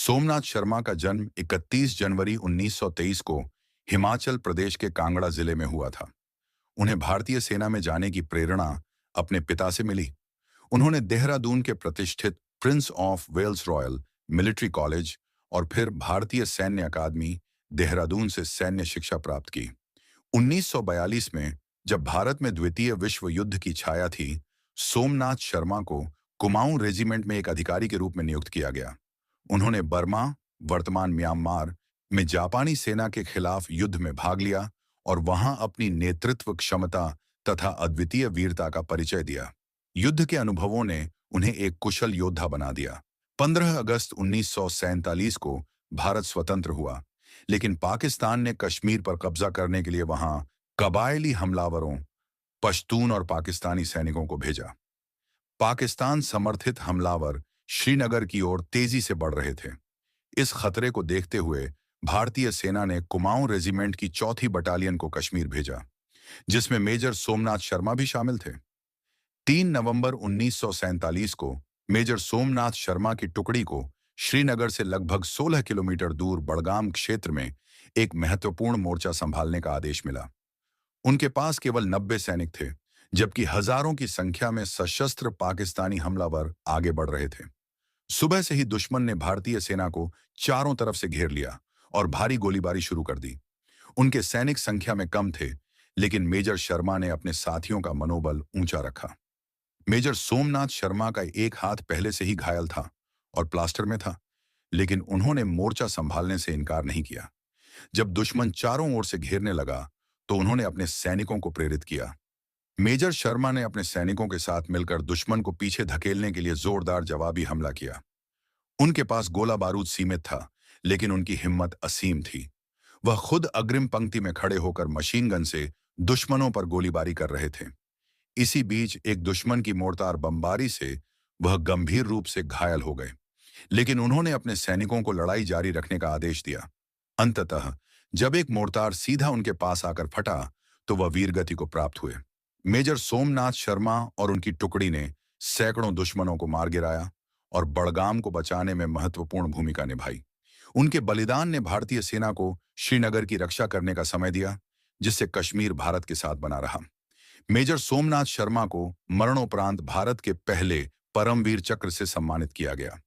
सोमनाथ शर्मा का जन्म 31 जनवरी 1923 को हिमाचल प्रदेश के कांगड़ा जिले में हुआ था। उन्हें भारतीय सेना में जाने की प्रेरणा अपने पिता से मिली। उन्होंने देहरादून के प्रतिष्ठित Prince of Wales Royal Military College और फिर भारतीय सैन्य अकादमी देहरादून से सैन्य शिक्षा प्राप्त की। 1942 में जब भारत में द्वितीय विश्व युद्ध की छाया थी, सोमनाथ शर्मा को कुमाऊं रेजिमेंट में एक अधिकारी के रूप में नियुक्त किया गया। उन्होंने बर्मा, वर्तमान म्यांमार में जापानी सेना के खिलाफ युद्ध में भाग लिया और वहां अपनी नेतृत्व क्षमता तथा अद्वितीय वीरता का परिचय दिया। युद्ध के अनुभवों ने उन्हें एक कुशल योद्धा बना दिया। 15 अगस्त 1947 को भारत स्वतंत्र हुआ, लेकिन पाकिस्तान ने कश्मीर पर कब्जा करने के लिए वहां कबायली हमलावरों, पश्तून और पाकिस्तानी सैनिकों को भेजा। पाकिस्तान समर्थित हमलावर श्रीनगर की ओर तेजी से बढ़ रहे थे। इस खतरे को देखते हुए भारतीय सेना ने कुमाऊं रेजिमेंट की 4थी बटालियन को कश्मीर भेजा, जिसमें मेजर सोमनाथ शर्मा भी शामिल थे। 3 नवंबर 1947 को मेजर सोमनाथ शर्मा की टुकड़ी को श्रीनगर से लगभग 16 किलोमीटर दूर बड़गाम क्षेत्र में एक महत्वपूर्ण मोर्चा संभालने का आदेश मिला। उनके पास केवल 90 सैनिक थे, जबकि हजारों की संख्या में सशस्त्र पाकिस्तानी हमलावर आगे बढ़ रहे थे। सुबह से ही दुश्मन ने भारतीय सेना को चारों तरफ से घेर लिया और भारी गोलीबारी शुरू कर दी। उनके सैनिक संख्या में कम थे, लेकिन मेजर शर्मा ने अपने साथियों का मनोबल ऊंचा रखा। मेजर सोमनाथ शर्मा का एक हाथ पहले से ही घायल था और प्लास्टर में था, लेकिन उन्होंने मोर्चा संभालने से इनकार नहीं किया। जब दुश्मन चारों ओर से घेरने लगा, तो उन्होंने अपने सैनिकों को प्रेरित किया। मेजर शर्मा ने अपने सैनिकों के साथ मिलकर दुश्मन को पीछे धकेलने के लिए जोरदार जवाबी हमला किया। उनके पास गोला बारूद सीमित था, लेकिन उनकी हिम्मत असीम थी। वह खुद अग्रिम पंक्ति में खड़े होकर मशीन गन से दुश्मनों पर गोलीबारी कर रहे थे। इसी बीच एक दुश्मन की मोर्टार बमबारी से वह गंभीर रूप से घायल हो गए, लेकिन उन्होंने अपने सैनिकों को लड़ाई जारी रखने का आदेश दिया। अंततः जब एक मोर्टार सीधा उनके पास आकर फटा, तो वह वीरगति को प्राप्त हुए। मेजर सोमनाथ शर्मा और उनकी टुकड़ी ने सैकड़ों दुश्मनों को मार गिराया और बड़गाम को बचाने में महत्वपूर्ण भूमिका निभाई। उनके बलिदान ने भारतीय सेना को श्रीनगर की रक्षा करने का समय दिया, जिससे कश्मीर भारत के साथ बना रहा। मेजर सोमनाथ शर्मा को मरणोपरांत भारत के पहले परमवीर चक्र से सम्मानित किया गया।